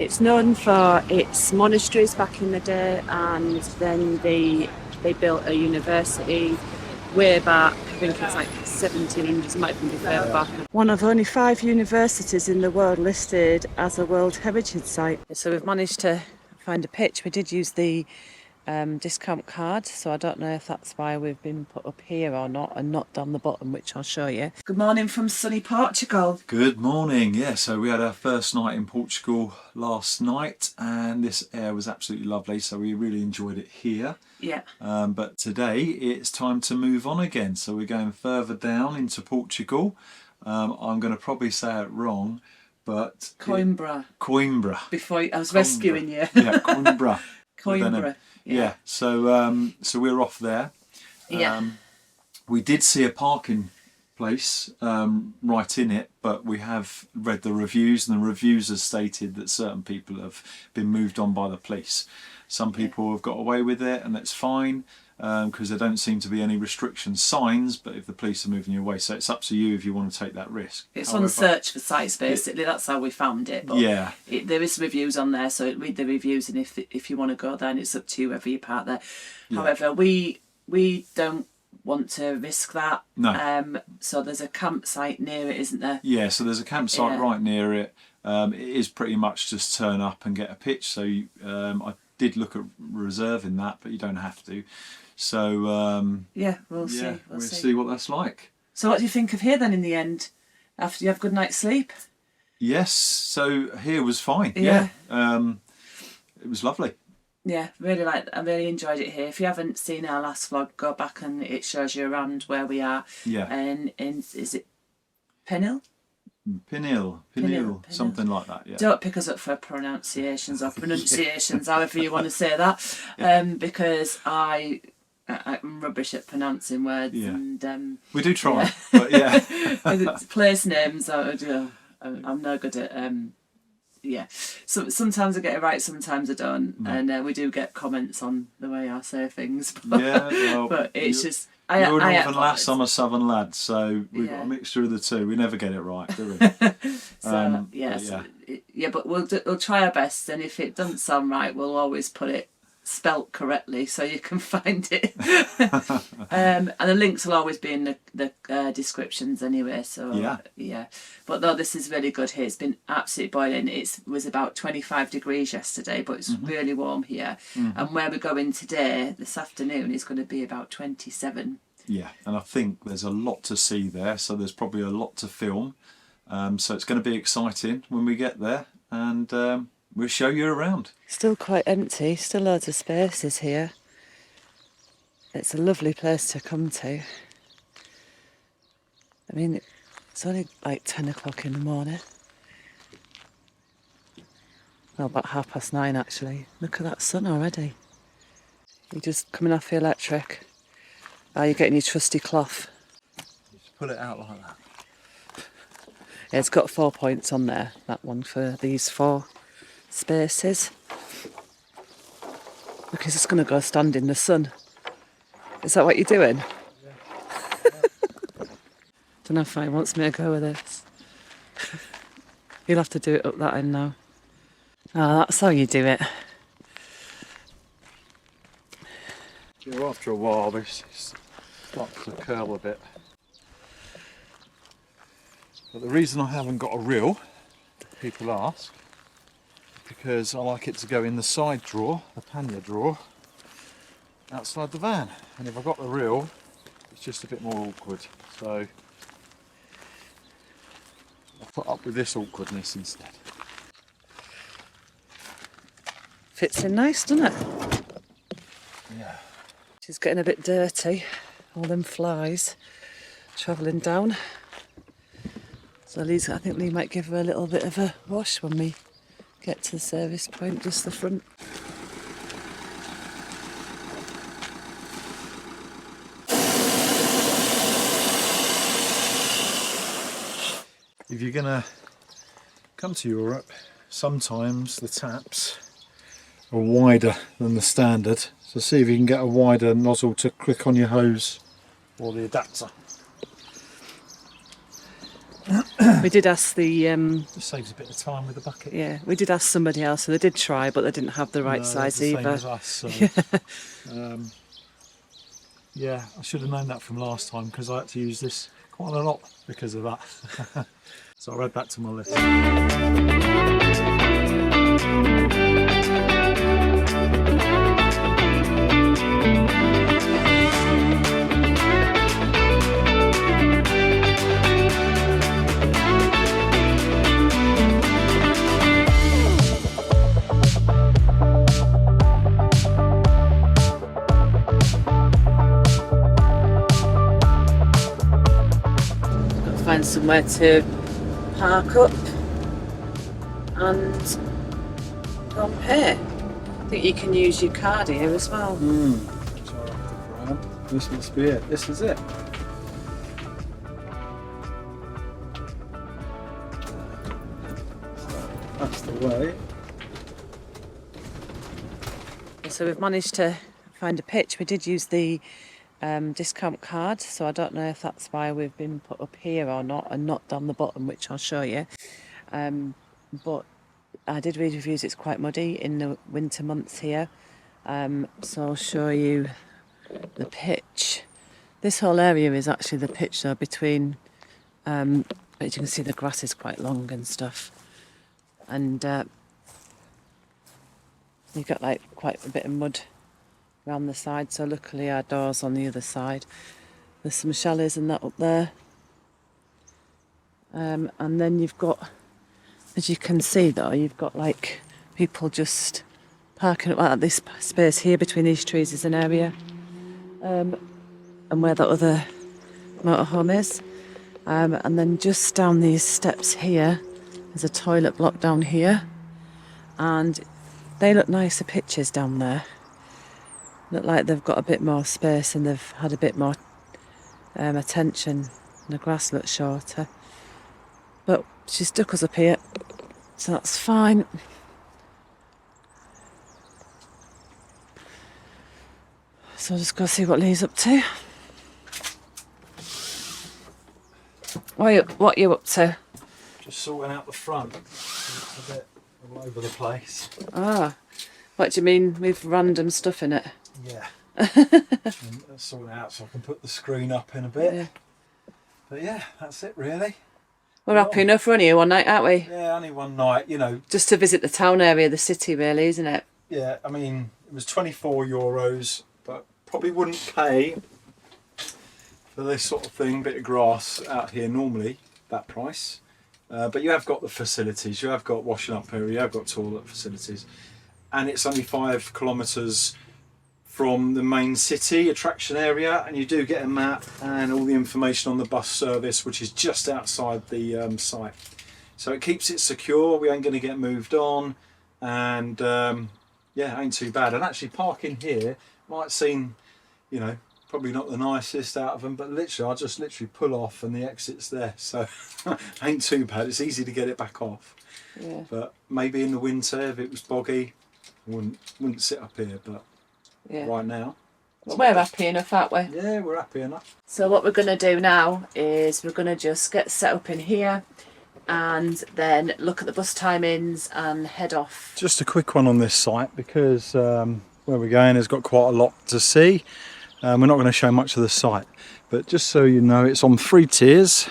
It's known for its monasteries back in the day, and then they built a university way back. I think it's like 1700s, might even be further back. One of only 5 universities in the world listed as a World Heritage Site. So we've managed to find a pitch. We did use the discount card, so I don't know if that's why we've been put up here or not, and not down the bottom, which I'll show you. Good morning from sunny Portugal. Good morning. Yeah, so we had our first night in Portugal last night, and this air was absolutely lovely, so we really enjoyed it here. Yeah. But today it's time to move on again, so we're going further down into Portugal. I'm going to probably say it wrong, but Coimbra. Coimbra. Before I was rescuing you. Yeah, Coimbra. Coimbra. Yeah. So we're off there. Yeah. We did see a parking place right in it, but we have read the reviews, and the reviews have stated that certain people have been moved on by the police. Some people have got away with it, and that's fine, because there don't seem to be any restriction signs, but if the police are moving you away, so it's up to you if you want to take that risk. It's However, on search for sites, basically. That's how we found it. But yeah. There is reviews on there, so read the reviews, and if you want to go there, and it's up to you whether you park there. Yeah. However, we don't want to risk that. No. So there's a campsite near it, isn't there? Yeah, so there's a campsite right near it. It is pretty much just turn up and get a pitch. So I did look at reserving that, but you don't have to. So yeah, we'll see. We'll see what that's like. So what do you think of here then in the end? After you have a good night's sleep? Yes, so here was fine. Yeah. It was lovely. Yeah, I really enjoyed it here. If you haven't seen our last vlog, go back and it shows you around where we are. Yeah. And is it Penil? Penil, something like that. Yeah. Don't pick us up for pronunciations, however you want to say that, because I'm rubbish at pronouncing words. Yeah. And we do try, but yeah. Place names, I'm no good at. Yeah, so sometimes I get it right, sometimes I don't, and we do get comments on the way I say things. But, yeah, well, but it's just you're a northern lass, I'm a southern lad, so we've got a mixture of the two. We never get it right, do we? So but we'll try our best, and if it doesn't sound right, we'll always put it spelt correctly so you can find it. And the links will always be in the descriptions anyway, so yeah. But no, this is really good here. It's been absolutely boiling. It was about 25 degrees yesterday, but it's really warm here. And where we're going today, this afternoon, is going to be about 27. Yeah, and I think there's a lot to see there, so there's probably a lot to film, so it's going to be exciting when we get there, and we'll show you around. Still quite empty, still loads of spaces here. It's a lovely place to come to. I mean, it's only like 10 o'clock in the morning. Well, about 9:30 actually. Look at that sun already. You're just coming off the electric. You're getting your trusty cloth. Just pull it out like that. Yeah, it's got 4 points on there, that one, for these 4 spaces, because it's going to go stand in the sun. Is that what you're doing? Yeah. Don't know if he wants me to go with this. You'll have to do it up that end now. That's how you do it. Yeah, after a while this starts to curl a bit. But the reason I haven't got a reel, people ask, because I like it to go in the side drawer, the pannier drawer, outside the van. And if I've got the reel, it's just a bit more awkward. So I'll put up with this awkwardness instead. Fits in nice, doesn't it? Yeah. She's getting a bit dirty, all them flies travelling down. So I think Lee might give her a little bit of a wash when we get to the service point, just the front. If you're going to come to Europe, sometimes the taps are wider than the standard. So see if you can get a wider nozzle to click on your hose or the adapter. We did ask the Just saves a bit of time with the bucket. yeah, we did ask somebody else, and they did try, but they didn't have the right No, size the either. Same as us. So, yeah, I should have known that from last time because I had to use this quite a lot because of that. So I'll add that to my list. Find somewhere to park up and go and pay. I think you can use your card here as well. This must be it. This is it. That's the way. So we've managed to find a pitch. We did use the discount card, so I don't know if that's why we've been put up here or not, and not down the bottom, which I'll show you. But I did read reviews, it's quite muddy in the winter months here. So I'll show you the pitch. This whole area is actually the pitch, though, between, as you can see, the grass is quite long and stuff. And you've got like quite a bit of mud around the side, so luckily our door's on the other side. There's some chalets and that up there. And then you've got, as you can see though, you've got like people just parking up at this space here between these trees is an area. And where the other motorhome is. And then just down these steps here, there's a toilet block down here. And they look nicer pictures down there. Look like they've got a bit more space and they've had a bit more attention. The grass looks shorter. But she stuck us up here, so that's fine. So I'll just go see what Lee's up to. What are you up to? Just sorting out the front. It's a bit all over the place. Ah, what do you mean with random stuff in it? Yeah. Sort it out so I can put the screen up in a bit. Yeah. But yeah, that's it really. We're happy enough running here one night, aren't we? Yeah, only one night, you know. Just to visit the town area, the city really, isn't it? Yeah, I mean, it was €24, but probably wouldn't pay for this sort of thing, bit of grass out here normally, that price. But you have got the facilities, you have got washing up area, you have got toilet facilities. And it's only 5 kilometres from the main city attraction area, and you do get a map and all the information on the bus service, which is just outside the site. So it keeps it secure, we ain't going to get moved on, and yeah, ain't too bad. And actually parking here might seem, you know, probably not the nicest out of them, but literally I just literally pull off and the exit's there, so ain't too bad. It's easy to get it back off. Yeah. But maybe in the winter, if it was boggy, I wouldn't sit up here, but Yeah. right now. But we're happy enough, aren't we? Yeah, we're happy enough. So what we're going to do now is we're going to just get set up in here and then look at the bus timings and head off. Just a quick one on this site because where we're going has got quite a lot to see. We're not going to show much of the site, but just so you know, it's on 3 tiers.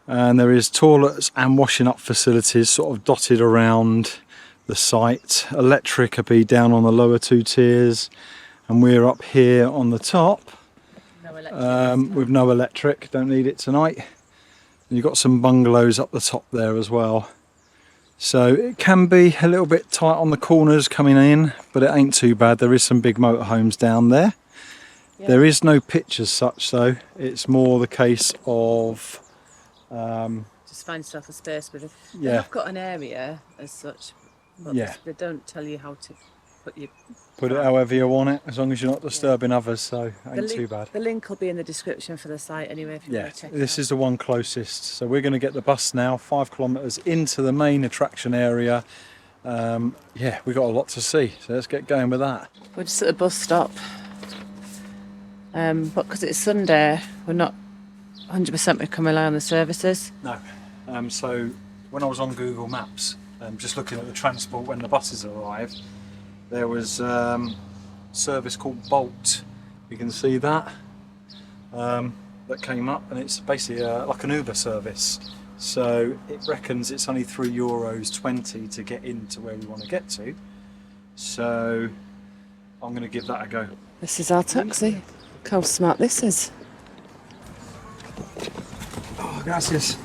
And there is toilets and washing up facilities sort of dotted around the site. Electric will be down on the lower 2 tiers, and we're up here on the top with no electric. Don't need it tonight. And you've got some bungalows up the top there as well, so it can be a little bit tight on the corners coming in, but it ain't too bad. There is some big motorhomes down there. Yeah. There is no pitch as such though. It's more the case of just find yourself a space with it. Yeah. They've got an area as such, but yeah, they don't tell you how to put it however you want it, as long as you're not disturbing others, so ain't too bad. The link will be in the description for the site anyway if you want to check it out. This is the one closest, so we're going to get the bus now 5 kilometres into the main attraction area. Yeah, we've got a lot to see, so let's get going with that. We're just at the bus stop, but because it's Sunday we're not 100% we can rely on the services. No. So when I was on Google Maps, just looking at the transport when the buses arrive, there was a service called Bolt. You can see that. That came up, and it's basically like an Uber service. So it reckons it's only €3.20 to get into where we want to get to. So I'm going to give that a go. This is our taxi. Look how smart this is. Oh, gracias.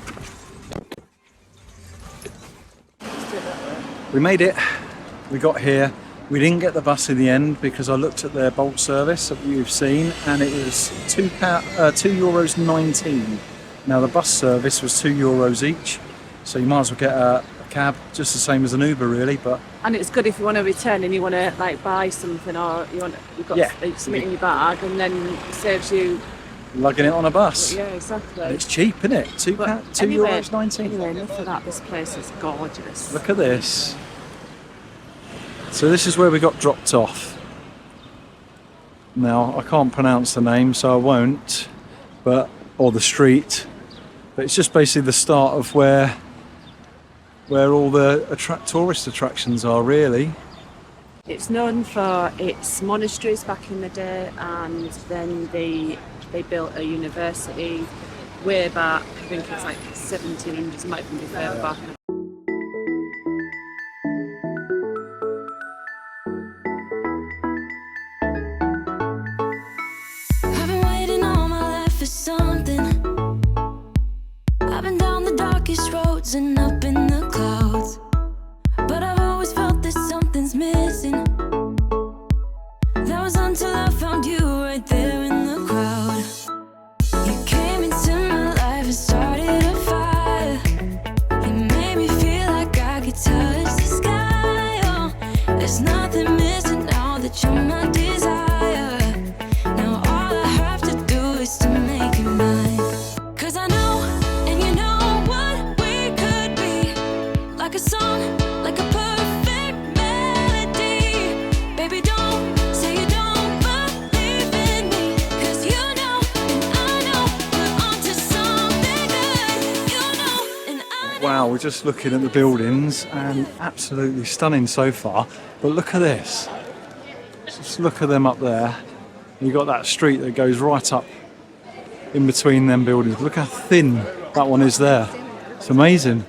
We made it. We got here. We didn't get the bus in the end because I looked at their Bolt service that you've seen, and it was €2.19. Now the bus service was €2 each, so you might as well get a cab, just the same as an Uber really. And it's good if you want to return and you want to like buy something, or you've got something in your bag, and then it saves you lugging it on a bus. Yeah, exactly. And it's cheap, isn't it? €2.19. Anyway, enough of that. This place is gorgeous. Look at this. So this is where we got dropped off. Now I can't pronounce the name, so I won't, or the street, but it's just basically the start of where all the tourist attractions are really. It's known for its monasteries back in the day, and then they built a university way back. I think it's like 1700s, it might even be further back. And up in the clouds, but I've always felt that something's missing. That was until I found you right there in the crowd. You came into my life and started a fire. You made me feel like I could touch the sky. Oh, there's nothing missing now that you're my desire. Now all I have to do is to make you mine. 'Cause I know, and you know what we could be. Like a song, like a perfect melody. Baby, don't say you don't believe in me. 'Cause you know, and I know, we're onto something good. You know, and I know. Wow, we're just looking at the buildings, and absolutely stunning so far. But look at this. Just look at them up there. You've got that street that goes right up in between them buildings. Look how thin that one is there. It's amazing.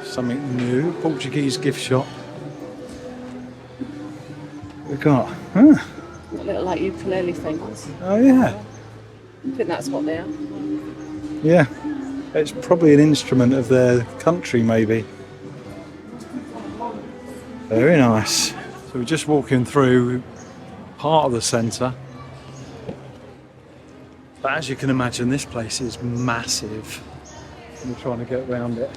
Something new. Portuguese gift shop. We've got, Little like ukulele things. oh yeah, I think that's what they are. yeah. It's probably an instrument of their country, maybe. Very nice. So we're just walking through part of the centre. But as you can imagine, this place is massive. We're trying to get around it.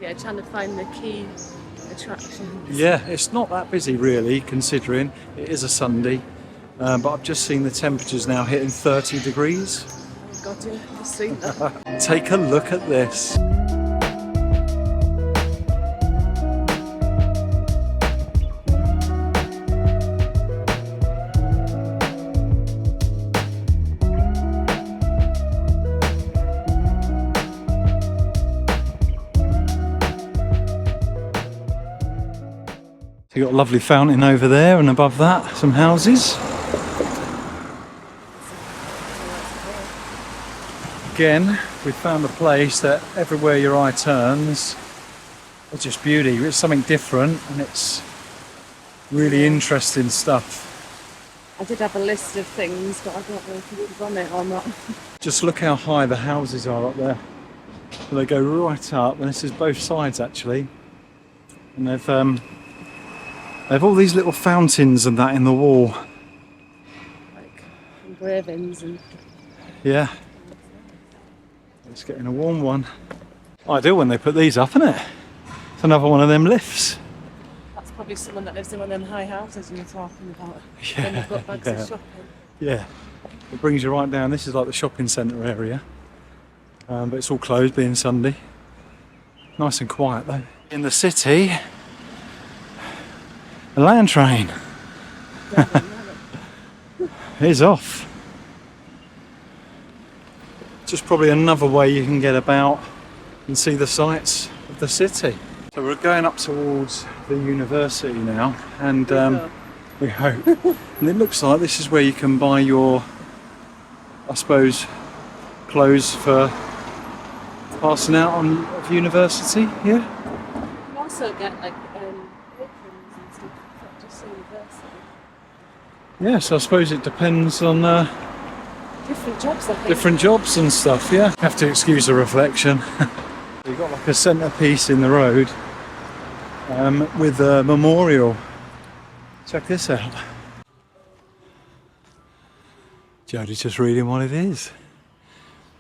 Yeah, trying to find the key attractions. Yeah, it's not that busy really, considering it is a Sunday. But I've just seen the temperatures now hitting 30 degrees. Oh God, yeah, I've seen that. Take a look at this. You've got a lovely fountain over there, and above that, some houses. Again, we found a place that everywhere your eye turns, it's just beauty. It's something different, and it's really interesting stuff. I did have a list of things, but I don't know if it was on it or not. Just look how high the houses are up there. So they go right up, and this is both sides actually. And they've all these little fountains and that in the wall. Like engravings and. Yeah. It's getting a warm one. Ideal when they put these up, isn't it? It's another one of them lifts. That's probably someone that lives in one of them high houses you were talking about. Yeah, Then you've got bags of shopping. Yeah. It brings you right down. This is like the shopping centre area. But it's all closed, being Sunday. Nice and quiet though. In the city, a land train is off. just probably another way you can get about and see the sights of the city. So we're going up towards the university now, and we hope. And it looks like this is where you can buy your, I suppose, clothes for passing out on of university. Yeah. You can also get like aprons and stuff, not just university. Yeah, so I suppose it depends on Different jobs, I think. different jobs and stuff. Yeah. Have to excuse the reflection. You've got like a centrepiece in the road with a memorial. Check this out. Jodie's just reading what it is.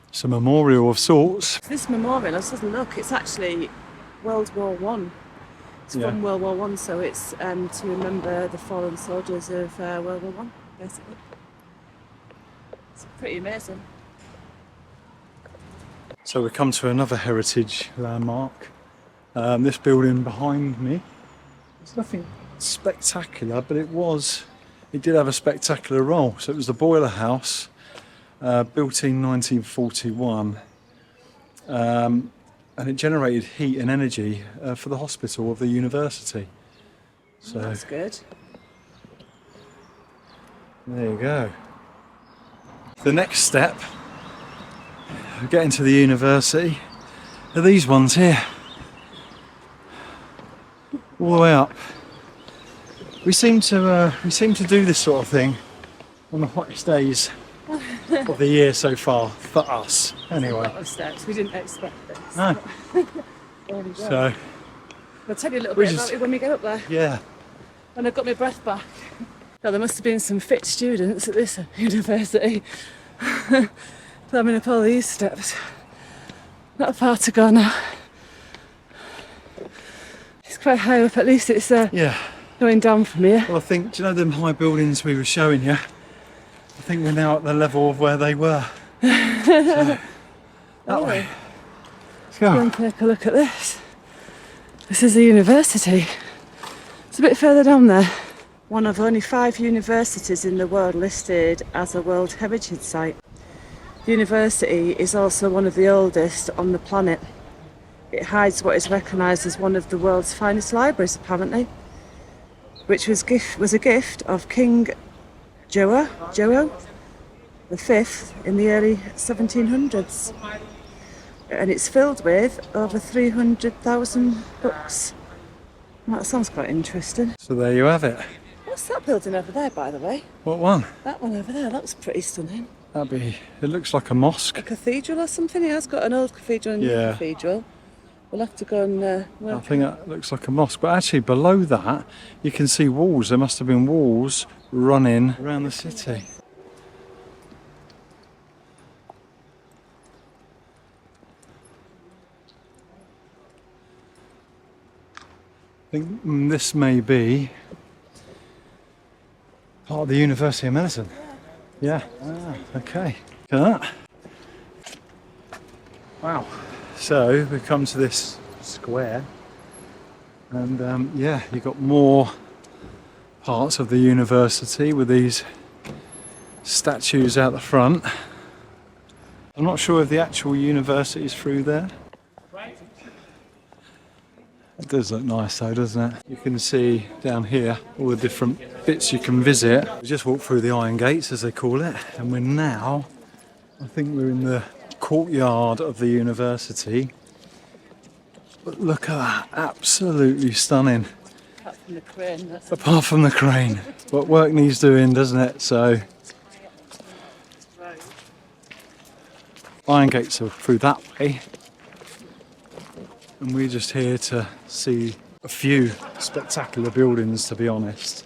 It's a memorial of sorts. This memorial, I was just look, it's actually World War One. It's from World War One, so it's to remember the fallen soldiers of World War One, basically. It's pretty amazing. So we come to another heritage landmark. This building behind me. There's nothing spectacular, but it did have a spectacular role. So it was the boiler house, built in 1941, and it generated heat and energy for the hospital of the university. So That's good. there you go. The next step, getting to the university, are these ones here. All the way up. We seem to do this sort of thing on the hottest days of the year so far, for us anyway. A lot of steps. We didn't expect this. No. There we go. So I'll tell you a little bit about it when we get up there. yeah, When I got my breath back. Well, there must have been some fit students at this university. Climbing up all these steps. Not far to go now. It's quite high up, at least it's yeah. going down from here. Well, I think, do you know them high buildings we were showing you? I think we're now at the level of where they were. So, that way. Let's Go go. and take a look at this. This is a university. It's a bit further down there. One of only 5 universities in the world listed as a World Heritage Site. The university is also one of the oldest on the planet. It hides what is recognised as one of the world's finest libraries, apparently, which was a gift of King Joao V in the early 1700s. And it's filled with over 300,000 books. That sounds quite interesting. So there you have it. What's that building over there, by the way? What one? That one over there, that was pretty stunning. It looks like a mosque. A cathedral or something? It has got an old cathedral and a new Yeah. cathedral. We'll have to go and I work. think that looks like a mosque, but actually below that you can see walls. There must have been walls running around the city. I think this may be part of the University of Medicine. Yeah. Ah, okay. Look at that. Wow. So we come to this square, and yeah, you've got more parts of the university with these statues out the front. I'm not sure if the actual university is through there. It does look nice though, doesn't it? You can see down here all the different bits you can visit. We just walked through the Iron Gates, as they call it, and we're now, I think we're in the courtyard of the university. But look at that, absolutely stunning. Apart from the crane, that's Apart from the crane. But work needs doing, doesn't it? So Iron Gates are through that way. And we're just here to see a few spectacular buildings, to be honest.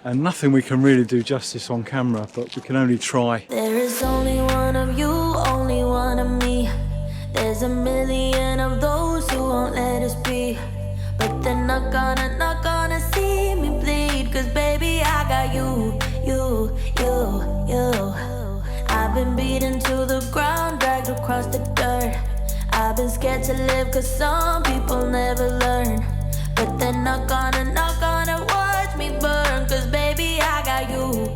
And nothing we can really do justice on camera, but we can only try. There is only one of you, only one of me. There's a million of those who won't let us be. But they're not gonna see me bleed. Cause baby, I got you. I've been beaten to the ground, dragged across the dirt. I've been scared to live cause some people never learn. But they're not gonna watch me burn. Cause baby, I got you.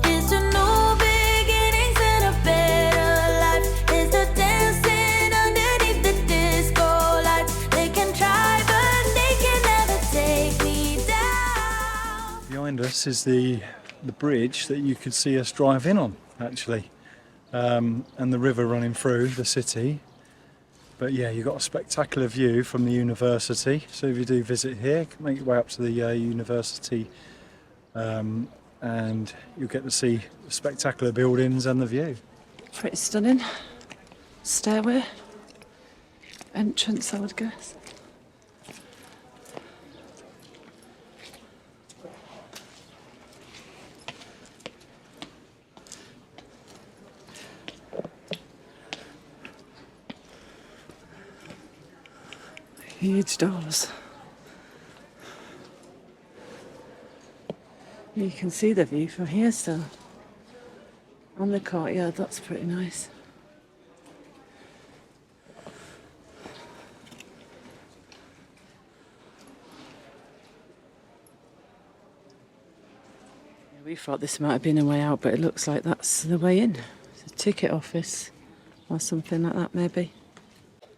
It's a new beginning. this is the bridge that you could see us drive in on, actually, and the river running through the city. But yeah, you've got a spectacular view from the university. So if you do visit here, make your way up to the university, and you'll get to see the spectacular buildings and the view. Pretty stunning. Stairway. Entrance, I would guess. Huge doors. You can see the view from here still. On the courtyard, that's pretty nice. We thought this might have been a way out, but it looks like that's the way in. It's a ticket office or something like that, maybe.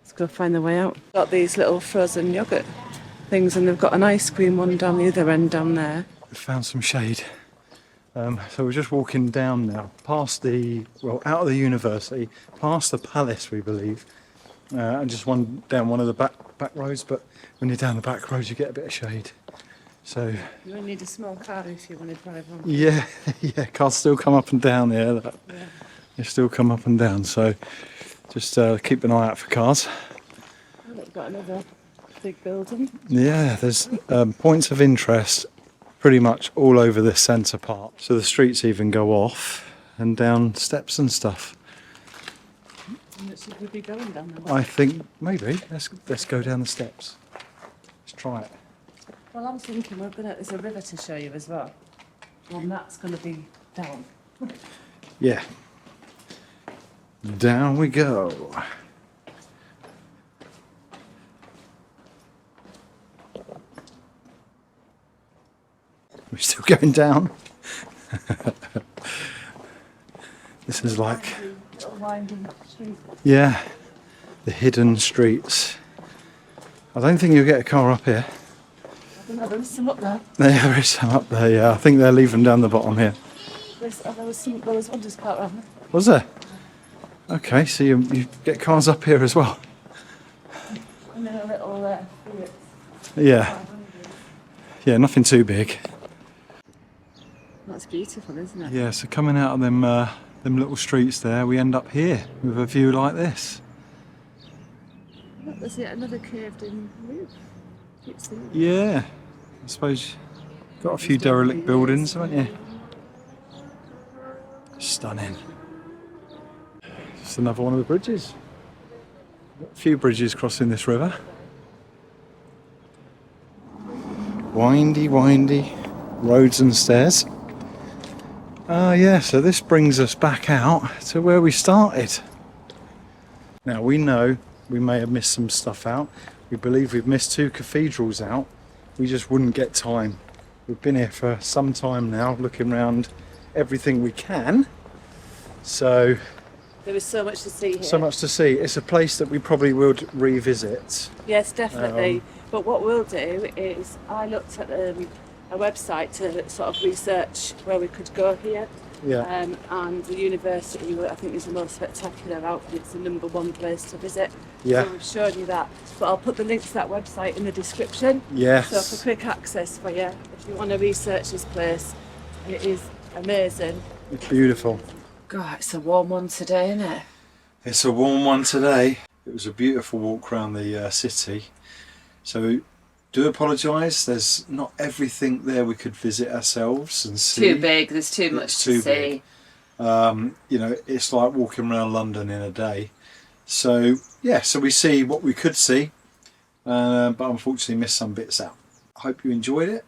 Let's go find the way out. Got these little frozen yoghurt things, and they've got an ice cream one down the other end down there. We found some shade. So we're just walking down now, past out of the university, past the palace, we believe, and just down one of the back roads. But when you're down the back roads, you get a bit of shade. So you only need a small car if you want to drive on. Yeah, cars still come up and down here. Yeah. They still come up and down. So just keep an eye out for cars. Oh, they've got another big building. Yeah, there's points of interest pretty much all over this centre part. So the streets even go off and down steps and stuff. Should we be going down there? I think maybe let's go down the steps. Let's try it. Well, I'm thinking there's a river to show you as well. And that's going to be down. Yeah. Down we go. We're still going down. This is like, Winding street. yeah, the hidden streets. I don't think you'll get a car up here. I don't know, there was some up there. There is some up there, yeah. I think they're leaving down the bottom here. There was one just part around there. Was there? Okay, so you get cars up here as well. And then a little Yeah. Yeah, nothing too big. That's beautiful, isn't it? Yeah, so coming out of them little streets there, we end up here with a view like this. Look, there's yet another curved in roof. Yeah, I suppose you've got a few derelict buildings, haven't you? Stunning. Just another one of the bridges. A few bridges crossing this river. Windy roads and stairs. Yeah, so this brings us back out to where we started. Now we know we may have missed some stuff out. We believe we've missed 2 cathedrals out. We just wouldn't get time. We've been here for some time now, looking around everything we can. So there was so much to see here. So much to see. It's a place that we probably would revisit. Yes, definitely. But what we'll do is, I looked at a website to sort of research where we could go here. Yeah. And the university, I think, is the most spectacular outfit. It's the #1 place to visit. Yeah. So we've shown you that. But I'll put the link to that website in the description. Yes. So for quick access for you, if you want to research this place, it is amazing. It's beautiful. God, it's a warm one today, isn't it? It's a warm one today. It was a beautiful walk around the city. So do apologise, there's not everything there we could visit ourselves and see. Too big, there's too much to see. You know, it's like walking around London in a day. So yeah, so we see what we could see, but unfortunately missed some bits out. I hope you enjoyed it.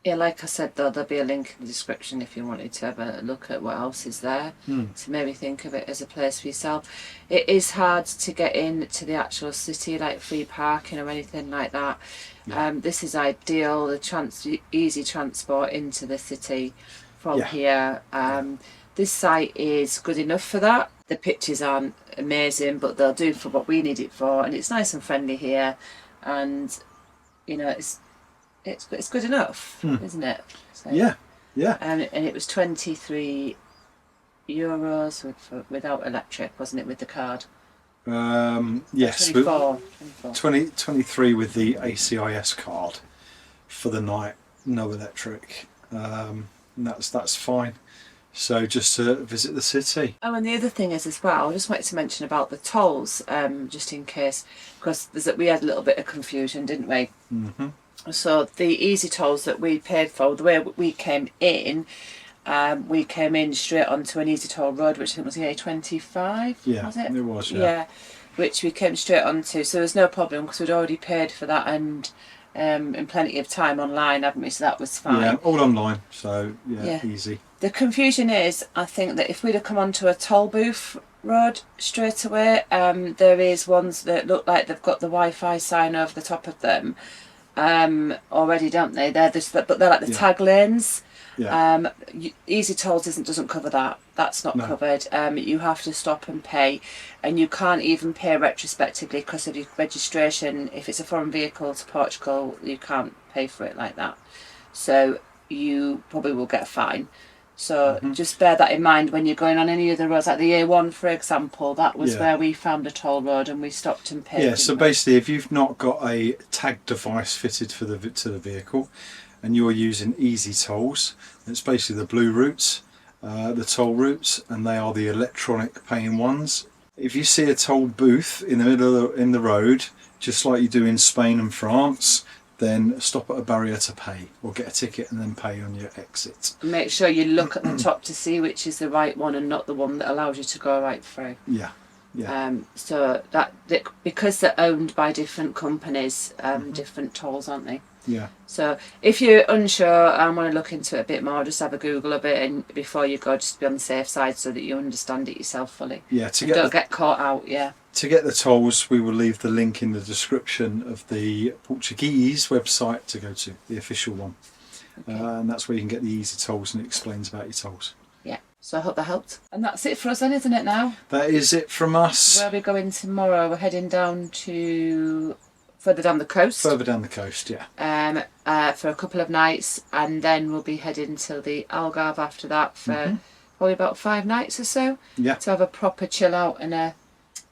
Yeah, like I said though, there'll be a link in the description if you wanted to have a look at what else is there, to maybe think of it as a place for yourself. It is hard to get into the actual city, like free parking or anything like that. Yeah. This is ideal, the easy transport into the city from here. This site is good enough for that. The pictures aren't amazing, but they'll do for what we need it for, and it's nice and friendly here, and you know, it's good enough, isn't it? So, yeah, Yeah. and it was €23 without electric, wasn't it, with the card? Yes, 24. 23 with the ACIS card for the night, no electric. And that's fine. So just to visit the city. Oh, and the other thing is as well, I just wanted to mention about the tolls, just in case, because we had a little bit of confusion, didn't we? Mm-hmm. So the easy tolls that we paid for, the way we came in straight onto an easy toll road, which I think was the A25. Yeah, was it? It was. Yeah, which we came straight onto. So there's no problem because we'd already paid for that and in plenty of time online, haven't we? So that was fine. Yeah, all online. So Yeah. easy. The confusion is, I think that if we'd have come onto a toll booth road straight away, there is ones that look like they've got the Wi-Fi sign over the top of them already, don't they? But they're like the tag lanes. Yeah. Easy tolls doesn't cover that. That's not covered. You have to stop and pay, and you can't even pay retrospectively because of your registration. If it's a foreign vehicle to Portugal, you can't pay for it like that. So you probably will get a fine. So just bear that in mind when you're going on any other roads, like the A1 for example. That was where we found a toll road and we stopped and paid. Yeah, so basically if you've not got a tag device fitted to the vehicle and you're using easy tolls, it's basically the blue routes, the toll routes, and they are the electronic paying ones. If you see a toll booth in the middle in the road, just like you do in Spain and France, then stop at a barrier to pay or get a ticket and then pay on your exit. Make sure you look at the top to see which is the right one and not the one that allows you to go right through. Yeah. So that because they're owned by different companies, different tolls, aren't they? Yeah. So if you're unsure and want to look into it a bit more, just have a Google a bit and before you go, just be on the safe side so that you understand it yourself fully. Yeah. Don't get caught out. Yeah. To get the tolls, we will leave the link in the description of the Portuguese website to go to, the official one. Okay. And that's where you can get the easy tolls and it explains about your tolls. Yeah. So I hope that helped. And that's it for us then, isn't it now? That is it from us. Where are we going tomorrow? We're heading down to further down the coast. Further down the coast, yeah. For a couple of nights, and then we'll be heading to the Algarve after that for probably about 5 nights or so. Yeah. To have a proper chill out and a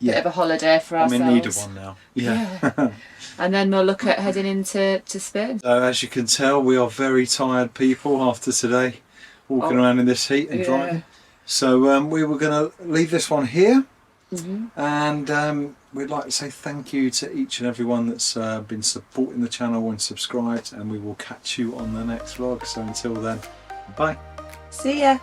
bit of a holiday for ourselves. I'm in need of one now. Yeah. And then we'll look at heading into Spain. As you can tell, we are very tired people after today, walking around in this heat and driving. So we were going to leave this one here, and we'd like to say thank you to each and everyone that's been supporting the channel and subscribed, and we will catch you on the next vlog. So until then, bye. See ya.